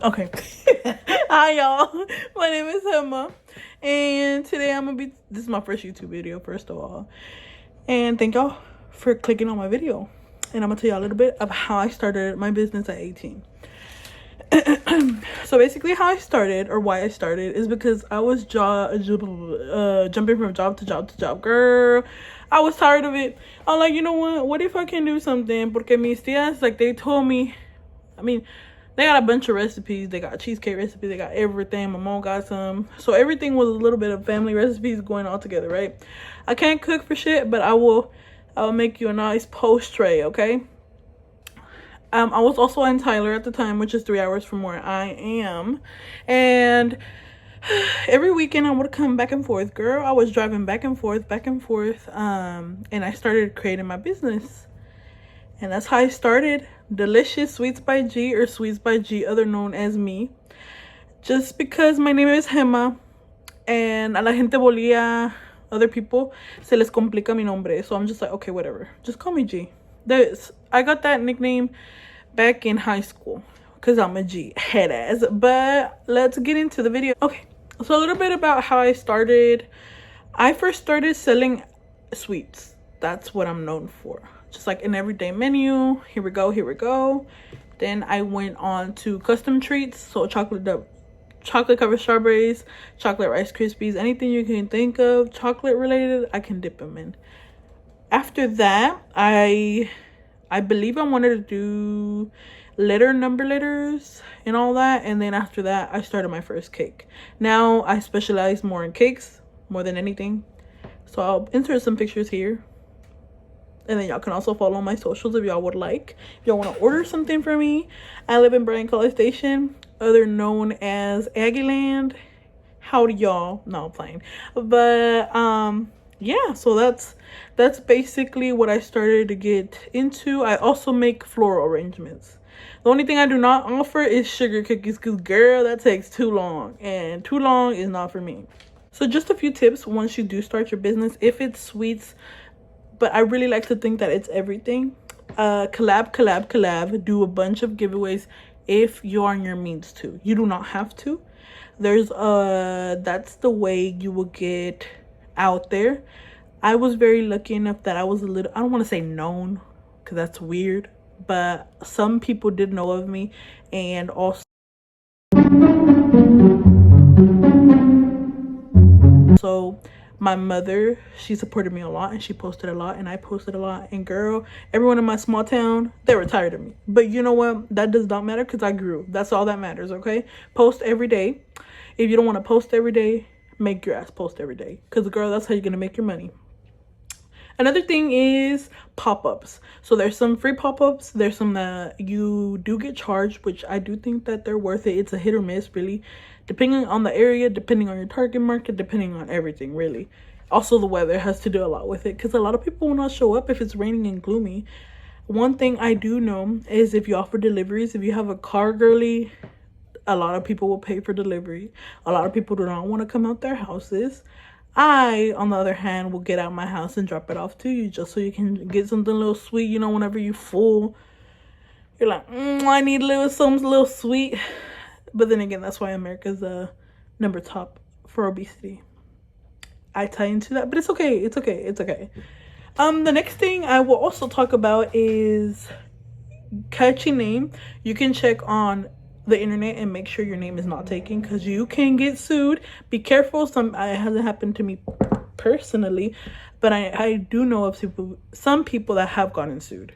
Okay. Hi, y'all. My name is Gema, and today this is my first YouTube video, first of all. And thank y'all for clicking on my video. And I'm gonna tell y'all a little bit of how I started my business at 18. So basically how I started, or why I started, is because I was jumping from job to job to job. Girl, I was tired of it. I'm like, you know what if I can do something? Porque mis tías, like, they told me, I mean, they got a bunch of recipes. They got cheesecake recipes. They got everything. My mom got some. So everything was a little bit of family recipes going all together, right? I can't cook for shit, but I'll make you a nice post tray, okay? I was also in Tyler at the time, which is 3 hours from where I am. And every weekend I would come back and forth. Girl, I was driving back and forth. And I started creating my business. And that's how I started Delicious Sweets by G, or Sweets by G, other known as me. Just because my name is Gema, and a la gente volía, other people, se les complica mi nombre. So I'm just like, okay, whatever. Just call me G. I got that nickname back in high school because I'm a G, head ass. But let's get into the video. Okay, so a little bit about how I started. I first started selling sweets. That's what I'm known for. Just like an everyday menu. Here we go. Then I went on to custom treats. So chocolate covered strawberries, chocolate Rice Krispies, anything you can think of chocolate related, I can dip them in. After that, I believe I wanted to do number letters and all that. And then after that, I started my first cake. Now I specialize more in cakes more than anything. So I'll insert some pictures here. And then y'all can also follow my socials if y'all would like. If y'all want to order something from me, I live in Bryan College Station, other known as Aggieland. Howdy, y'all. No, I'm playing. But yeah, so that's basically what I started to get into. I also make floral arrangements. The only thing I do not offer is sugar cookies, because girl, that takes too long, and too long is not for me. So just a few tips once you do start your business. If it's sweets, but I really like to think that it's everything. Collab. Do a bunch of giveaways if you're on your means to. You do not have to. That's the way you will get out there. I was very lucky enough that I was a little, I don't want to say known, because that's weird, but some people did know of me. And also, my mother, she supported me a lot, and she posted a lot, and I posted a lot. And girl, everyone in my small town, they were tired of me. But you know what? That does not matter, because I grew. That's all that matters, okay? Post every day. If you don't want to post every day, make your ass post every day, because girl, that's how you're gonna make your money. Another thing is pop-ups. So there's some free pop-ups. There's some that you do get charged, which I do think that they're worth it. It's a hit or miss, really, depending on the area, depending on your target market, depending on everything, really. Also, the weather has to do a lot with it, because a lot of people will not show up if it's raining and gloomy. One thing I do know is if you offer deliveries, if you have a car girly, a lot of people will pay for delivery. A lot of people do not want to come out their houses. I, on the other hand, will get out my house and drop it off to you, just so you can get something a little sweet. You know, whenever you full, you're like, I need something a little sweet. But then again, that's why America's number top for obesity. I tie into that, but it's okay. The next thing I will also talk about is catchy name. You can check on the internet and make sure your name is not taken, because you can get sued. Be careful. It hasn't happened to me personally, but I do know of some people that have gotten sued.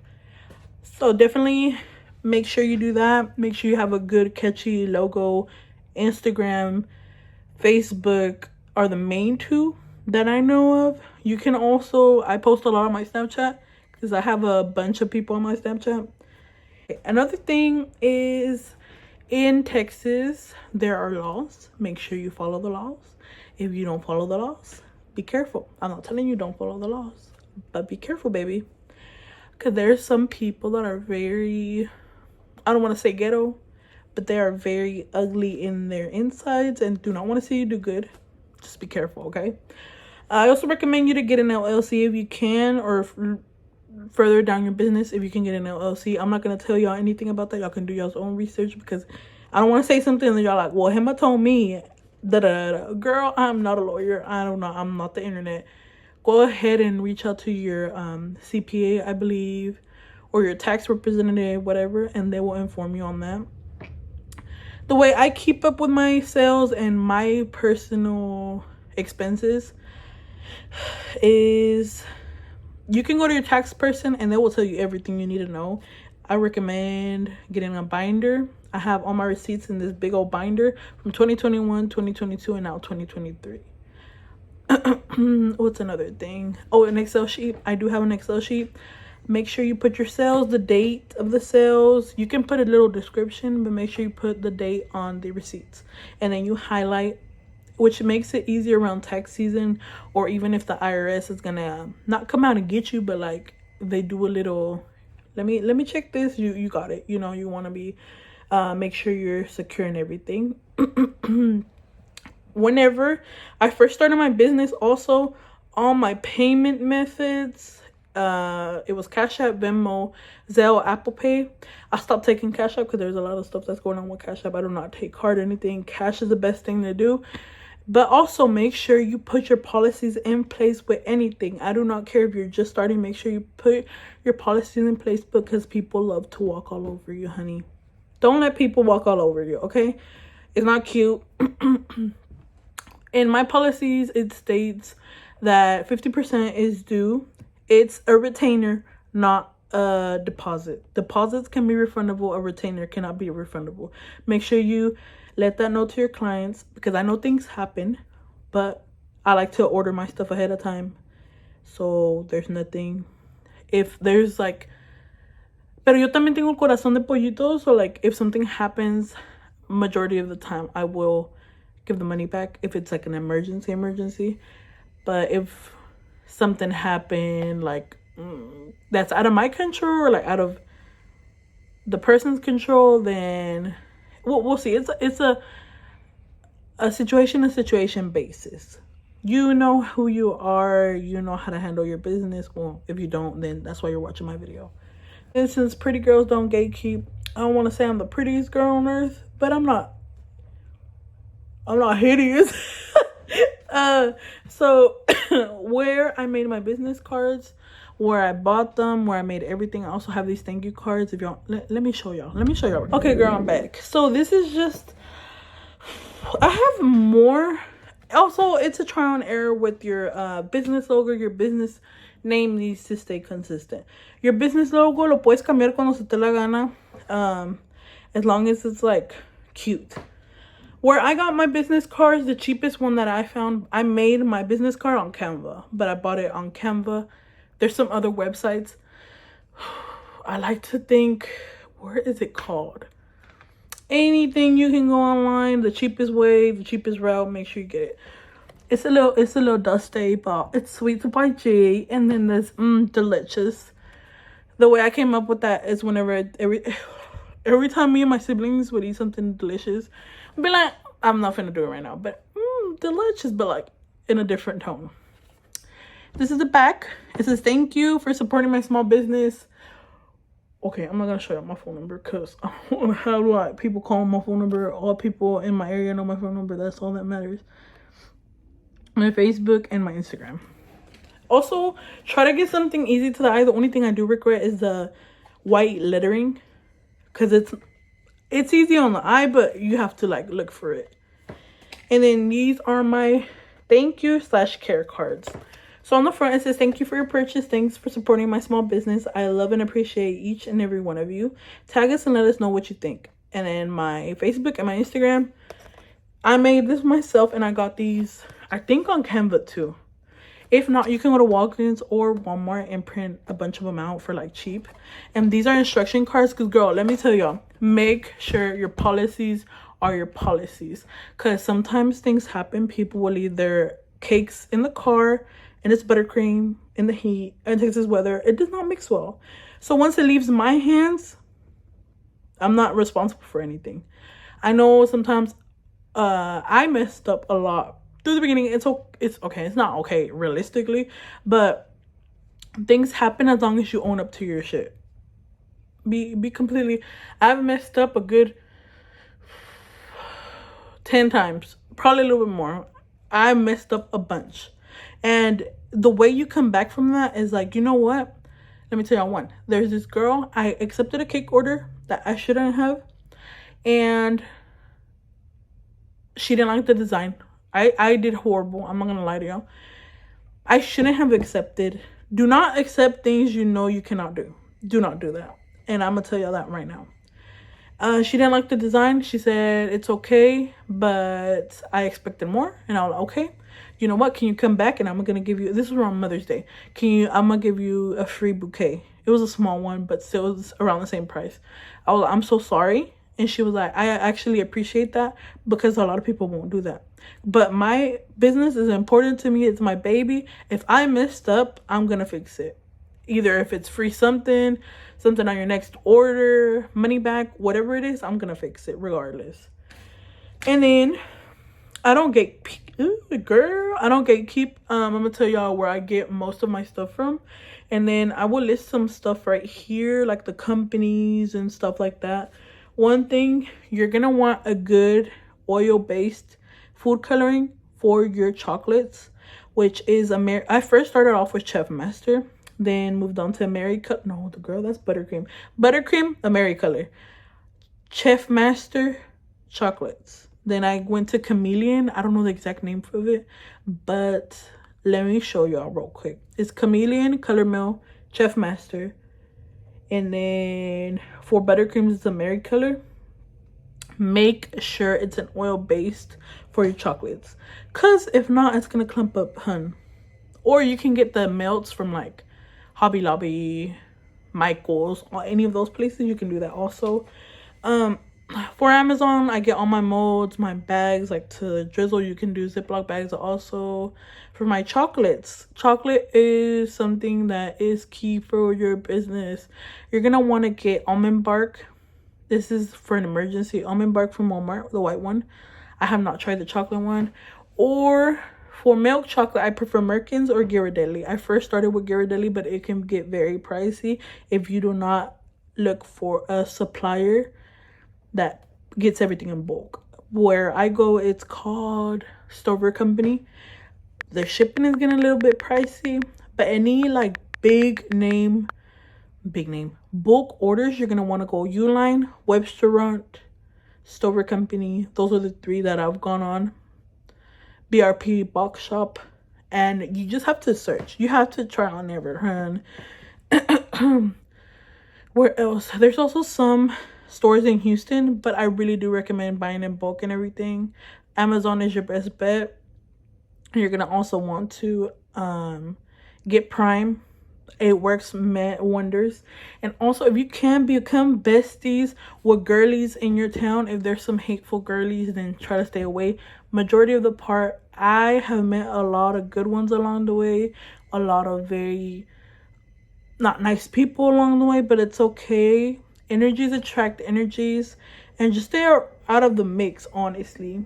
So definitely make sure you do that. Make sure you have a good catchy logo. Instagram, Facebook are the main two that I know of. You can also, I post a lot on my Snapchat, because I have a bunch of people on my Snapchat. Another thing is, in Texas, there are laws. Make sure you follow the laws. If you don't follow the laws, be careful. I'm not telling you don't follow the laws, but be careful, baby. Because there's some people that are very, I don't want to say ghetto, but they are very ugly in their insides and do not want to see you do good. Just be careful, okay? I also recommend you to get an LLC if you can, or further down your business if you can get an LLC. I'm not going to tell y'all anything about that. Y'all can do y'all's own research, because I don't want to say something and y'all like, well, Gema told me. Da, da, da. Girl, I'm not a lawyer. I don't know. I'm not the internet. Go ahead and reach out to your CPA, I believe, or your tax representative, whatever, and they will inform you on that. The way I keep up with my sales and my personal expenses is you can go to your tax person and they will tell you everything you need to know. I recommend getting a binder. I have all my receipts in this big old binder from 2021, 2022, and now 2023. What's another thing? Oh, an Excel sheet. I do have an Excel sheet. Make sure you put your sales, the date of the sales. You can put a little description, but make sure you put the date on the receipts. And then you highlight, which makes it easier around tax season, or even if the IRS is gonna not come out and get you, but like they do a little, let me check this. You got it. You know, you want to be make sure you're secure and everything. Whenever I first started my business, also all my payment methods, it was Cash App, Venmo, Zelle, Apple Pay. I stopped taking Cash App because there's a lot of stuff that's going on with Cash App. I do not take card or anything. Cash is the best thing to do. But also make sure you put your policies in place with anything. I do not care if you're just starting. Make sure you put your policies in place because people love to walk all over you, honey. Don't let people walk all over you, okay? It's not cute. In my policies, it states that 50% is due. It's a retainer, not a deposit. Deposits can be refundable. A retainer cannot be refundable. Make sure you let that know to your clients because I know things happen, but I like to order my stuff ahead of time. So there's nothing. If there's like, pero yo también tengo el corazón de pollito. So like if something happens, majority of the time I will give the money back if it's like an emergency. But if something happened like that's out of my control or like out of the person's control, then we'll see. It's a situation basis. You know who you are, you know how to handle your business. Well, if you don't, then that's why you're watching my video. And since pretty girls don't gatekeep, I don't want to say I'm the prettiest girl on earth, but I'm not hideous. So where I made my business cards, where I bought them, where I made everything, I also have these thank you cards. If y'all let me show y'all. Okay, girl, I'm back. So this is just, I have more. Also, it's a trial and error with your business logo. Your business name needs to stay consistent. Your business logo lo puedes cambiar cuando se te la gana, as long as it's like cute. Where I got my business cards, the cheapest one that I found, I made my business card on Canva, but I bought it on Canva. There's some other websites. I like to think, where is it called? Anything you can go online, the cheapest way, the cheapest route, make sure you get it. It's a little dusty, but it's sweet to buy G, and then there's delicious. The way I came up with that is whenever every time me and my siblings would eat something delicious, I'd be like, I'm not finna do it right now, but delicious, but like in a different tone. This is the back. It says thank you for supporting my small business. Okay, I'm not gonna show you my phone number because I don't want to have like people calling my phone number. All people in my area know my phone number. That's all that matters. My Facebook and my Instagram. Also, try to get something easy to the eye. The only thing I do regret is the white lettering, because it's easy on the eye, but you have to like look for it. And then these are my thank you / care cards. So on the front it says thank you for your purchase. Thanks for supporting my small business. I love and appreciate each and every one of you. Tag us and let us know what you think. And then my Facebook and my Instagram, I made this myself and I got these I think on Canva too. If not, you can go to Walgreens or Walmart and print a bunch of them out for like cheap. And these are instruction cards because girl, let me tell y'all, make sure your policies are your policies, because sometimes things happen. People will leave their cakes in the car and it's buttercream in the heat and Texas weather. It does not mix well. So once it leaves my hands, I'm not responsible for anything. I know sometimes I messed up a lot through the beginning. It's okay. It's not okay realistically, but things happen as long as you own up to your shit. Be completely. I've messed up a good 10 times, probably a little bit more. I messed up a bunch. And the way you come back from that is like, you know what? Let me tell y'all one. There's this girl, I accepted a cake order that I shouldn't have. And she didn't like the design. I did horrible. I'm not going to lie to y'all. I shouldn't have accepted. Do not accept things you know you cannot do. Do not do that. And I'm going to tell y'all that right now. She didn't like the design. She said, it's okay, but I expected more. And I was like, okay, you know what? Can you come back? And I'm going to give you, this was around Mother's Day. I'm going to give you a free bouquet. It was a small one, but still it was around the same price. I was like, I'm so sorry. And she was like, I actually appreciate that because a lot of people won't do that. But my business is important to me. It's my baby. If I messed up, I'm going to fix it. Either if it's free something on your next order, money back, whatever it is, I'm going to fix it regardless. And then I don't gatekeep. I'm going to tell y'all where I get most of my stuff from. And then I will list some stuff right here, like the companies and stuff like that. One thing, you're going to want a good oil-based food coloring for your chocolates, which is I first started off with Chef Master, then moved on to Americolor. No, that's buttercream. Buttercream, Americolor. Chef Master chocolates. Then I went to Chameleon. I don't know the exact name of it, but let me show y'all real quick. It's Chameleon, Color Mill, Chef Master. And then for buttercreams, it's Americolor. Make sure it's an oil-based for your chocolates. Because if not, it's going to clump up, hun. Or you can get the melts from like Hobby Lobby, Michael's, or any of those places. You can do that also. For Amazon, I get all my molds, my bags, like to drizzle. You can do Ziploc bags also. For my chocolates, chocolate is something that is key for your business. You're going to want to get almond bark. This is for an emergency. Almond bark from Walmart, the white one. I have not tried the chocolate one. Or for milk chocolate, I prefer Merkins or Ghirardelli. I first started with Ghirardelli, but it can get very pricey if you do not look for a supplier that gets everything in bulk. Where I go, it's called Stover Company. The shipping is getting a little bit pricey, but any like big name bulk orders, you're gonna want to go Uline, Webster, Stover Company. Those are the three that I've gone on. BRP, Box Shop, and you just have to search. You have to try on every hand. Where else? There's also some stores in Houston, but I really do recommend buying in bulk and everything. Amazon is your best bet. You're gonna also want to get Prime. It works wonders. And also, if you can become besties with girlies in your town, if there's some hateful girlies, then try to stay away. Majority of the part, I have met a lot of good ones along the way, a lot of very not nice people along the way, but it's okay. Energies attract energies, and just stay out of the mix, honestly.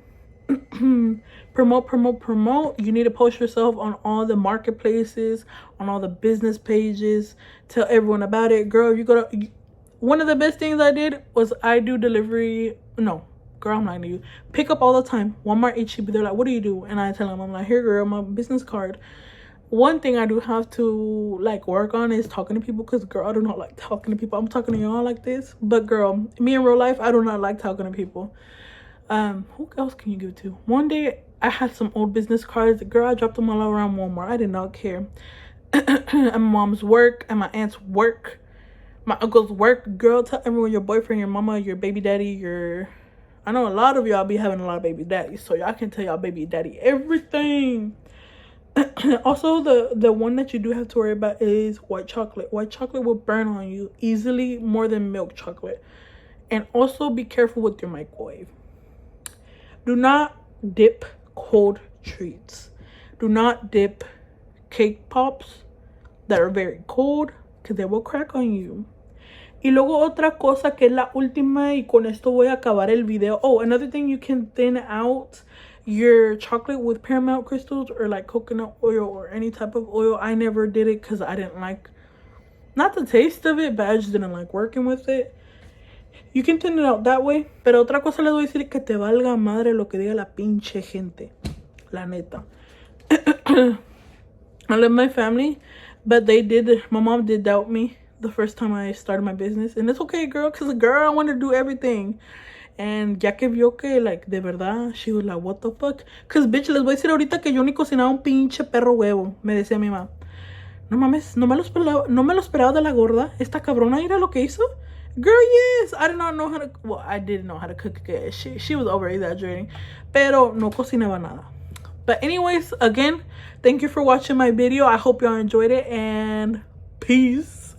Promote. You need to post yourself on all the marketplaces, on all the business pages. Tell everyone about it. Girl, one of the best things I did was I do delivery. No, girl, I'm lying to you. Pick up all the time. Walmart, HEB, they're like, what do you do? And I tell them, I'm like, here, girl, my business card. One thing I do have to like work on is talking to people, because girl, I do not like talking to people. I'm talking to y'all like this, but girl, me in real life, I do not like talking to people. Who else can you give it to? One day I had some old business cards. Girl, I dropped them all around Walmart. I did not care. And my mom's work, and my aunt's work, my uncle's work. Girl, tell everyone, your boyfriend, your mama, your baby daddy, I know a lot of y'all be having a lot of baby daddies, so y'all can tell y'all baby daddy everything. Also, the one that you do have to worry about is white chocolate. White chocolate will burn on you easily, more than milk chocolate. And also be careful with your microwave. Do not dip cold treats. Do not dip cake pops that are very cold, because they will crack on you. Y luego otra cosa que es la última, y con esto voy a acabar el video. Oh, another thing, you can thin out your chocolate with paramount crystals or like coconut oil or any type of oil. I never did it because I didn't like, not the taste of it, but I just didn't like working with it. You can turn it out that way. Pero otra cosa les voy a decir, que te valga madre lo que diga la pinche gente. La neta. I love my family, but my mom did doubt me the first time I started my business. And it's okay, girl, because girl, I want to do everything. And ya que vio que, like, de verdad, she was like, what the fuck? Because, bitch, les voy a decir ahorita que yo ni cocinaba un pinche perro huevo. Me decía mi mamá. No mames, no me lo esperaba de la gorda. Esta cabrona era lo que hizo. Girl, yes. I did not know how to, well, I didn't know how to cook. She was over exaggerating. Pero no cocinaba nada. But anyways, again, thank you for watching my video. I hope y'all enjoyed it, and peace.